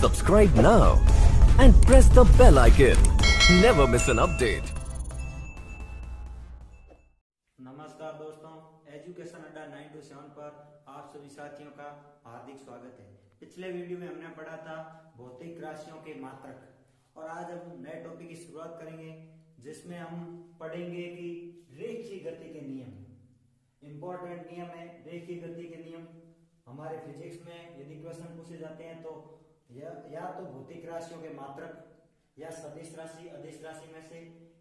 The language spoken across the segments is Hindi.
Subscribe now and press the bell icon. Never miss an update. नमस्कार दोस्तों, एजुकेशन अड्डा 9 to 7 पर आप सभी साथियों का हार्दिक स्वागत है। पिछले वीडियो में हमने पढ़ा था भौतिक राशियों के मात्रक और आज हम नए टॉपिक की शुरुआत करेंगे जिसमें हम पढ़ेंगे कि रेखीय गति के नियम। इंपॉर्टेंट नियम है रेखीय गति के नियम। हमारे फिजिक्स में यदि क्वेश्चन पूछे जाते हैं तो या तो भौतिक राशियों के मात्रक या सदिश राशि अदिश राशि में से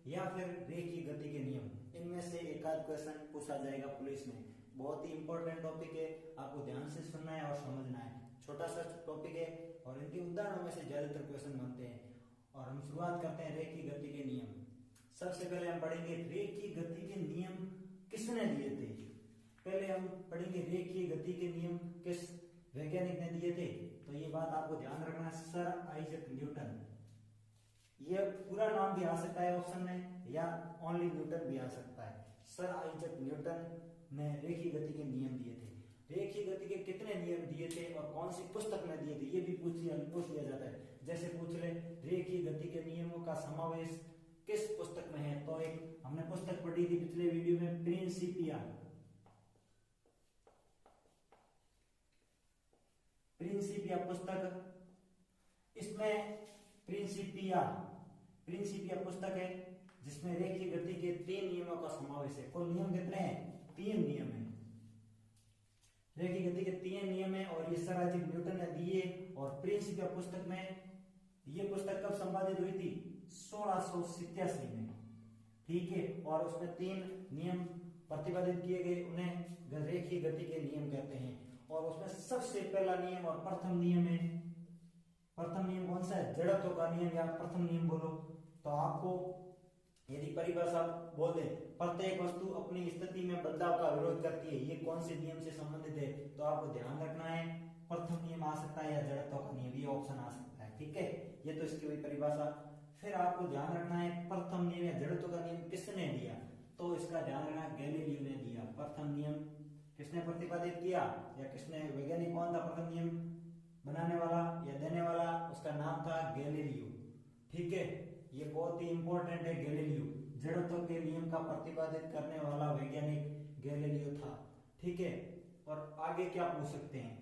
या फिर रेखीय गति के नियम, इनमें से एक आध क्वेश्चन पूछा जाएगा पुलिस में। बहुत ही इंपॉर्टेंट टॉपिक है, आपको ध्यान से सुनना है और समझना है। छोटा सा टॉपिक है और इनके उदाहरणों में से ज्यादातर क्वेश्चन बनते हैं। और हम शुरुआत करते हैं रेखीय गति के नियम। सबसे पहले हम पढ़ेंगे रेखीय गति के नियम किसने दिए थे। पहले हम पढ़ेंगे रेखीय गति के नियम किस वैज्ञानिक ने दिए थे। तो ये बात आपको ध्यान रखना, सर आइजैक न्यूटन। ये पूरा नाम भी आ सकता है ऑप्शन में या ओनली न्यूटन भी आ सकता है। सर आइजैक न्यूटन ने रेखीय गति के नियम दिए थे। रेखीय गति के कितने नियम दिए थे और कौन सी पुस्तक में दिए थे, ये भी पूछ लिया जाता है। जैसे पूछ ले रेखीय गति के नियमों का समावेश किस पुस्तक में है, तो एक हमने पुस्तक पढ़ी थी पिछले वीडियो में, प्रिंसिपिया। प्रिंसिपिया पुस्तक, इसमें प्रिंसिपिया पुस्तक है जिसमें रेखीय गति के 3 नियमों का समावेश है। कुल नियम कितने हैं? 3 नियम है। रेखीय गति के 3 नियम है और ये सर आइजैक न्यूटन ने दिए। और प्रिंसिपिया पुस्तक में, ये पुस्तक कब संपादित हुई थी? 1687 में, ठीक है। और उसमें 3 नियम प्रतिपादित किए गए, उन्हें रेखीय गति के नियम कहते हैं। और उसमें सबसे पहला नियम और प्रथम नियम है, प्रथम नियम कौन सा है? जड़त्व का नियम या प्रथम नियम बोलो। तो आपको यदि परिभाषा बोल दे प्रत्येक वस्तु अपनी स्थिति में बदलाव का विरोध करती है, ये कौन से नियम से संबंधित है, तो आपको ध्यान रखना है प्रथम नियम आ सकता है या जड़त्व का नियम, ये ऑप्शन आ सकता है, ठीक है। ये तो इसकी हुई परिभाषा। फिर आपको ध्यान रखना है प्रथम नियम या जड़त्व का नियम किसने दिया, तो इसका ध्यान रखना गैलीलियो ने दिया। प्रथम नियम किसने प्रतिपादित किया या किसने, वैज्ञानिक कौन था प्रथम नियम बनाने वाला या देने वाला? उसका नाम था गैलीलियो, ठीक है। ये बहुत ही इंपॉर्टेंट है, गैलीलियो। जड़त्व के नियम का प्रतिपादित करने वाला वैज्ञानिक गैलीलियो था, ठीक है। और आगे क्या पूछ सकते हैं,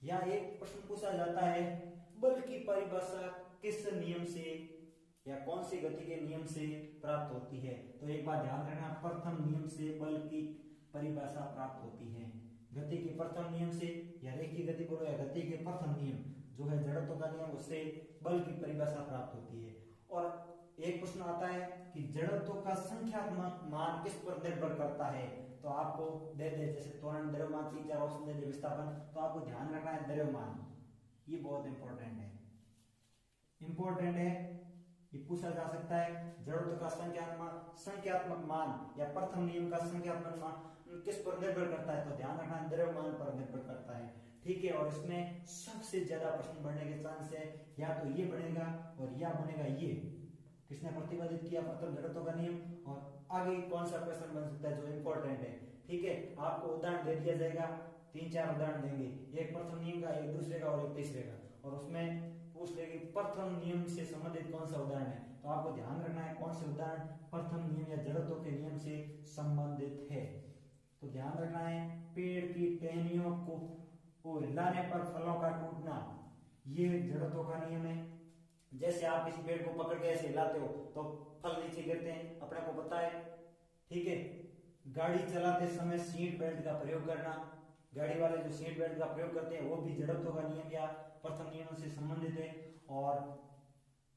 या एक प्रश्न पूछा जाता है बल की परिभाषा किस नियम से या कौन सी गति के नियम से प्राप्त होती है। तो एक बात ध्यान रखना, प्रथम नियम से बल की परिभाषा प्राप्त होती है। गति के प्रथम नियम से, या रेखीय गति बोलो या गति के प्रथम नियम जो है जड़त्व का नियम, उससे बल की परिभाषा प्राप्त होती है। और एक प्रश्न आता है कि जड़त्व का संख्यात्मक मान किस पर निर्भर करता है, तो आपको दे दे जैसे त्वरण, द्रव्यमान, 3-4 ऑप्शन दे दे, विस्थापन, तो आपको ध्यान रखना है द्रव्यमान। ये बहुत इंपॉर्टेंट है, इंपॉर्टेंट है, ये पूछा जा सकता है। जड़त्व का संख्यात्मक मान या प्रथम नियम का संख्यात्मक मान किस पर निर्भर करता है, तो ध्यान रखना द्रव्यमान पर निर्भर करता है, ठीक है। और इसमें सबसे ज्यादा प्रश्न बढ़ने के चांस है, या तो ये बनेगा और या बनेगा ये। किसने प्रतिपादित किया? प्रथम जड़त्व का नियम। और आगे कौन सा क्वेश्चन बन सकता है जो इंपॉर्टेंट है, ठीक है। आपको उदाहरण दे दिया जाएगा, 3-4 उदाहरण देंगे, एक प्रथम नियम का, एक दूसरे का और एक तीसरे का। और उसमें पूछ लेगी प्रथम नियम से संबंधित कौन सा उदाहरण है, तो आपको ध्यान रखना है कौन से उदाहरण प्रथम नियम या जड़त्व के नियम से संबंधित है। तो ध्यान रखना है पेड़ की टहनियों को हिलाने पर फलों का टूटना, ये जड़त्व का नियम है। जैसे आप किसी पेड़ को पकड़ के ऐसे हिलाते हो तो फल नीचे गिरते हैं, अपने को पता है, ठीक है। गाड़ी चलाते समय सीट बेल्ट का प्रयोग करना, गाड़ी वाले जो सीट बेल्ट का प्रयोग करते हैं वो भी जड़त्व का नियम या प्रथम नियम से संबंधित है। और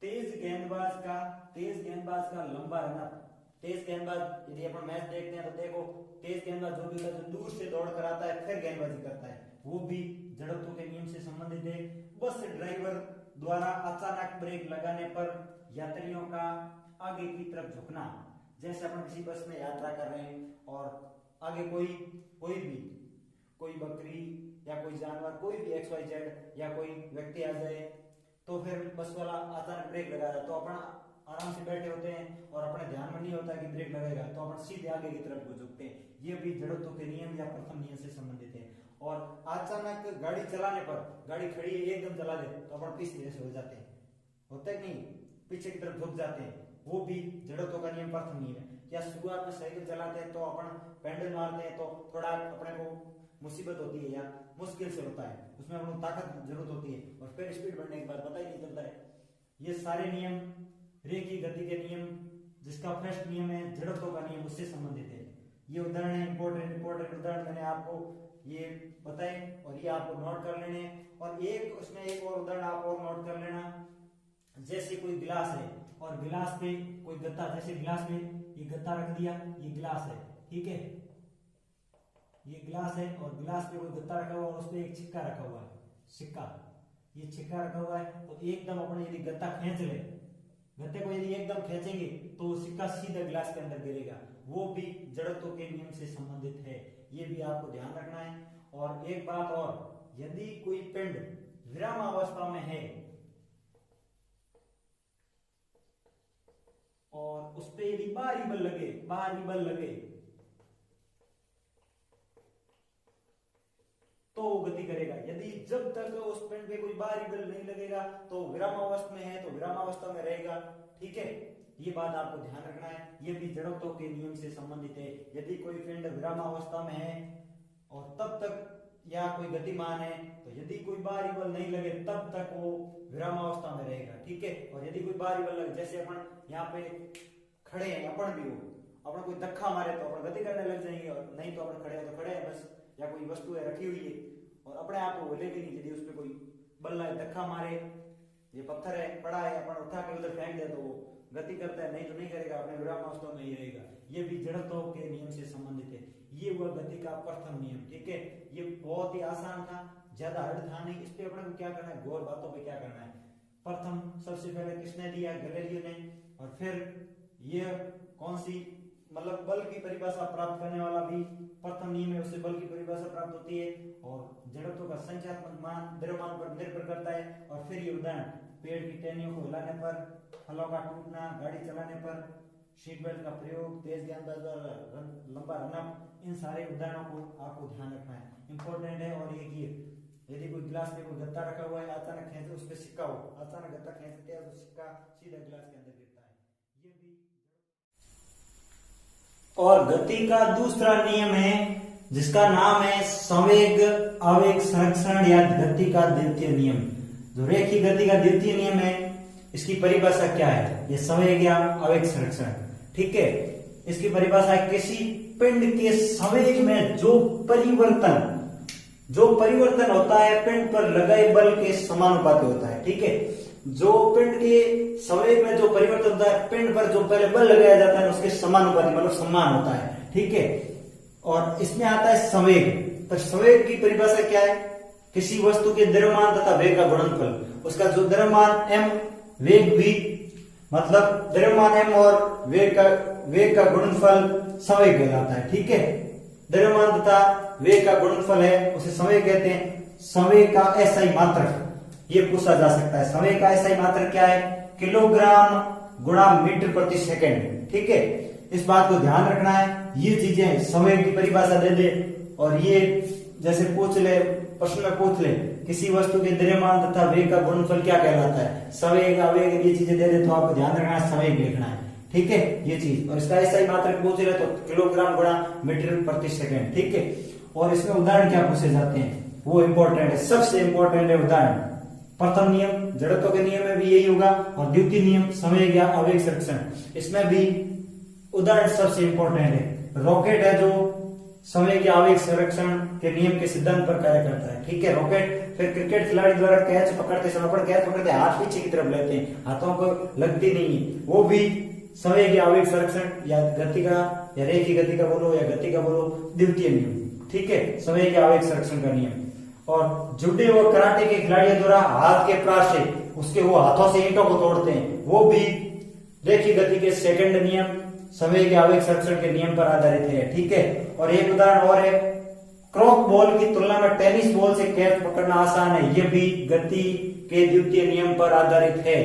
तेज गेंदबाज का लंबा रनअप, तेज गेंदबाज, यदि अपन मैच देखते हैं तो देखो तेज गेंदबाज जो भी होता है जो दूर से दौड़ कर आता है फिर गेंदबाजी करता है, वो भी जड़त्व के नियम से संबंधित है। बस ड्राइवर द्वारा अचानक ब्रेक लगाने पर यात्रियों का आगे की तरफ झुकना, जैसे अपन किसी बस में यात्रा कर रहे हैं और आगे कोई बकरी या कोई जानवर, कोई भी XYZ या कोई व्यक्ति आ जाए तो फिर बस वाला अचानक ब्रेक लगा रहा है तो अपन आराम से बैठे होते हैं और अपने ध्यान में नहीं होता कि ब्रेक लगेगा, तो अपन सीधे आगे की तरफ झुकते हैं। ये भी जड़त्व के नियम या प्रथम नियम से संबंधित है। और अचानक गाड़ी चलाने पर, गाड़ी खड़ी है एकदम चला दे तो अपन पीछे जैसे हो जाते हैं, होता है नहीं, पीछे की तरफ झुक जाते हैं, वो भी जड़त्व का नियम प्रथम नियम है। या शुरुआत में साइकिल चलाते हैं तो अपन पैडल मारते हैं तो थोड़ा अपने को मुसीबत होती है या मुश्किल से होता है, उसमें अपने ताकत जरूरत होती है, और फिर स्पीड बढ़ने के बाद पता ही नहीं चलता है। ये सारे नियम रेखीय गति के नियम, जिसका फर्स्ट नियम है जड़त्व का नियम, उससे संबंधित है। ये उदाहरण है, इंपॉर्टेंट उदाहरण मैंने आपको ये बताए और ये आपको नोट कर लेने। और एक उसमें एक और उदाहरण आप और नोट कर लेना, जैसे कोई गिलास है और गिलास पे कोई गत्ता, जैसे गिलास पे ये गत्ता रख दिया, ये गिलास है, ठीक है, ये गिलास है और गिलास पे कोई गत्ता रखा हुआ और उस पे एक सिक्का रखा हुआ है, सिक्का, ये सिक्का रखा हुआ है, तो एकदम अपने यदि गत्ता खींच ले, गत्ते को यदि एकदम खींचेंगे तो सिक्का सीधा गिलास के अंदर गिरेगा, वो भी जड़त्व के नियम से संबंधित है, ये भी आपको ध्यान रखना है। और एक बात और, यदि कोई पिंड विराम अवस्था में है और उस पे यदि बाहरी बल लगे तो वो गति करेगा। यदि जब तक उस पिंड पे कोई बाहरी बल नहीं लगेगा तो विराम अवस्था में है तो विराम अवस्था में रहेगा, ठीक है, ये बात आपको ध्यान रखना है, ये भी जड़त्व के नियम से संबंधित है। यदि कोई पिंड विराम अवस्था में है और तब तक या कोई गतिमान है तो यदि कोई बाहरी बल नहीं लगे तब तक वो विराम अवस्था में रहेगा, ठीक है। और यदि कोई बाहरी बल लगे, जैसे अपन यहाँ पे खड़े हैं, अपन भी हो, अपन कोई धक्का मारे तो अपन गति करने लग जाएंगे, और नहीं तो अपन खड़े हैं तो खड़े हैं बस, या कोई वस्तु है रखी हुई है और अपने आप को हिलेगी नहीं, यदि उसपे कोई बल है, धक्का मारे, ये पत्थर है पड़ा है, अपन उठा के उधर फेंक दे तो वो गति करता है, नहीं तो नहीं करेगा, अपने विराम अवस्था में ही रहेगा। ये भी जड़त्व के नियम से संबंधित है। ये हुआ गति का प्रथम नियम, ठीक है। ये बहुत ही आसान था, ज्यादा हार्ड था नहीं, इस पे अपने को क्या करना है, गौर बातों पे क्या करना है। प्रथम सबसे पहले किसने दिया, गैलीलियो ने, और फिर ये कौन सी, मतलब बल की परिभाषा प्राप्त करने वाला भी प्रथम नियम है, उससे बल की परिभाषा प्राप्त होती है, और जड़त्व का संख्यात्मक मान द्रव्यमान पर निर्भर करता है। और फिर ये उदाहरण, पेड़ की टहनियों को हिलाने पर, फलों का टूटना, गाड़ी चलाने पर, सीट बेल्ट का प्रयोग, तेज गेंदबाजी, लंबा रनअप, इन सारे उदाहरणों को आपको ध्यान रखना है, इंपॉर्टेंट है। और ये यदि कोई गिलास पे कोई गत्ता रखा हुआ है, अचानक खींचे उस पे सिक्का हो, अचानक गत्ता खींचते हैं तो सिक्का सीधा गिलास के अंदर गिरता है, ये भी। और गति का दूसरा नियम है जिसका नाम है संवेग आवेग संरक्षण या गति का द्वितीय नियम। जो रेखीय गति का द्वितीय नियम है, इसकी परिभाषा क्या है, ये संवेग या आवेग संरक्षण, ठीक है। इसकी परिभाषा है, किसी पिंड के संवेग में जो परिवर्तन होता है पिंड पर लगाए बल के समानुपाती होता है, ठीक है। जो पिंड के संवेग में जो परिवर्तन होता है, पिंड पर जो पहले बल लगाया जाता है उसके समानुपाती, मतलब समान होता है, ठीक है। और इसमें आता है संवेग। तो संवेग की परिभाषा क्या है, किसी वस्तु के द्रव्यमान तथा वेग का गुणनफल, उसका जो द्रव्यमान m, वेग v, मतलब द्रव्यमान m और वेग का गुणनफल संवेग कहलाता है, ठीक है। द्रव्यमान तथा वेग का गुणनफल है, उसे संवेग कहते हैं। संवेग का एसआई मात्रक, ये पूछा जा सकता है, संवेग का एसआई मात्रक क्या है, किलोग्राम गुणा मीटर प्रति सेकंड, ठीक है। इस बात को ध्यान रखना है, ये चीजें संवेग की परिभाषा दे दे, और ये जैसे पूछ ले, प्रश्न में पूछ ले, किसी वस्तु के द्रव्यमान तथा वेग का गुणनफल क्या कहलाता है, संवेग आवेग, ये चीजें दे दे तो आपको ध्यान रखना है, संवेग लिखना है, ठीक है, ये चीज। और इसका ऐसा ही मात्रक पूछ ले तो किलोग्राम गुणा मीटर प्रति सेकंड, ठीक है। और इसमें उदाहरण क्या पूछे जाते हैं, वो इंपॉर्टेंट है, सबसे इंपॉर्टेंट है उदाहरण। प्रथम नियम जड़त्व के नियम में भी यही होगा, और द्वितीय नियम संवेग या आवेग संरक्षण, इसमें भी उदाहरण सबसे इंपॉर्टेंट है। रॉकेट है जो संवेग या आवेग संरक्षण के नियम के सिद्धांत पर कार्य करता है, ठीक है, रॉकेट। फिर क्रिकेट खिलाड़ी द्वारा कैच पकड़ते समय कैच पकड़ते हाथ पीछे की तरफ लेते हैं, हाथों को लगती नहीं है, वो भी संवेग या आवेग संरक्षण या गति का या रेखीय गति का बोलो या गति का बोलो, द्वितीय नियम, ठीक है, संवेग या आवेग संरक्षण का नियम। और जुडो व कराटे के खिलाड़ियों द्वारा हाथ के प्रहार से उसके वो हाथों से ईंटों को तोड़ते हैं, वो भी रेखीय गति के सेकंड नियम संवेग या आवेग संरक्षण के नियम पर आधारित है, ठीक है। और एक उदाहरण और है, क्रॉक बॉल की तुलना में टेनिस बॉल से कैच पकड़ना आसान है, यह भी गति के द्वितीय नियम पर आधारित है।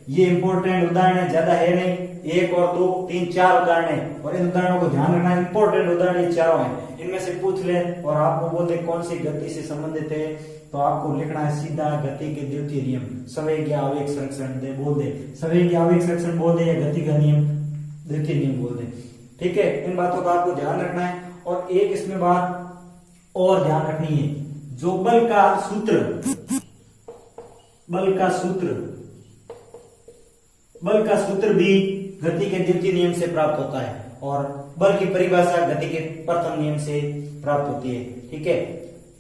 ये इंपॉर्टेंट उदाहरण है, ज्यादा है नहीं, 1 और 2 3 4 उदाहरण है और इन उदाहरणों को ध्यान रखना। इंपॉर्टेंट उदाहरण ये चारों हैं, इनमें से पूछ ले और आपको बोल दे कौन सी गति से संबंधित है, तो आपको लिखना है सीधा गति के द्वितीय नियम, संवेग या आवेग संरक्षण दे बोल दे, संवेग या आवेग संरक्षण बोल दे या गति का नियम द्वितीय नियम बोल दे। ठीक है, इन बातों का आपको ध्यान रखना है। और एक इसमें बात और ध्यान रखनी है, जो बल का सूत्र भी गति के द्वितीय नियम से प्राप्त होता है और बल की परिभाषा गति के प्रथम नियम से प्राप्त होती है। ठीक है,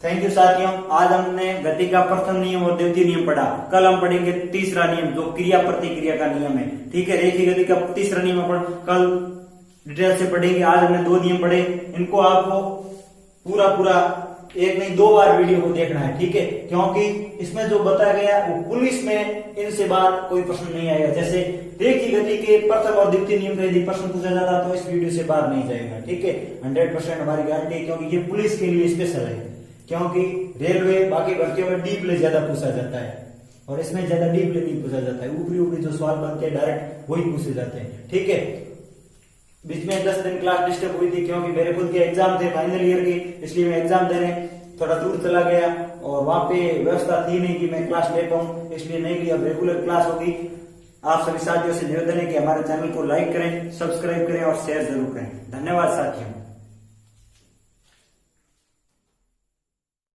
थैंक यू साथियों। आज हमने गति का प्रथम नियम और द्वितीय नियम पढ़ा। कल हम पढ़ेंगे तीसरा नियम जो क्रिया प्रतिक्रिया का नियम है। ठीक है, रेखीय गति का तीसरा नियम अपन कल डिटेल से पढ़ेंगे। आज हमने 2 नियम पढ़े, इनको आपको पूरा एक नहीं 2 बार वीडियो को देखना है। ठीक है, क्योंकि इसमें जो बताया गया वो पुलिस में इनसे बाहर कोई प्रश्न नहीं आएगा। जैसे रेखीय गति के प्रथम और द्वितीय नियम का यदि प्रश्न पूछा जाता तो इस वीडियो से बाहर नहीं जाएगा। ठीक है, 100% हमारी गारंटी है, क्योंकि ये पुलिस के लिए स्पेशल है, क्योंकि रेलवे बाकी भर्तियों में डीपली ज्यादा पूछा जाता है और इसमें ज्यादा डीपली नहीं पूछा जाता है। ऊपरी जो सवाल बनते हैं डायरेक्ट वही पूछे जाते हैं। ठीक है, बीच में 10 दिन क्लास डिस्टर्ब हुई थी क्योंकि मेरे खुद के एग्जाम थे फाइनल ईयर के, इसलिए मैं एग्जाम देने थोड़ा दूर चला गया और वहां पे व्यवस्था थी नहीं कि मैं क्लास ले पाऊं, इसलिए नहीं लिया। अब रेगुलर क्लास होगी। आप सभी साथियों से निवेदन है कि हमारे चैनल को लाइक करें, सब्सक्राइब करें और शेयर जरूर करें। धन्यवाद साथियों।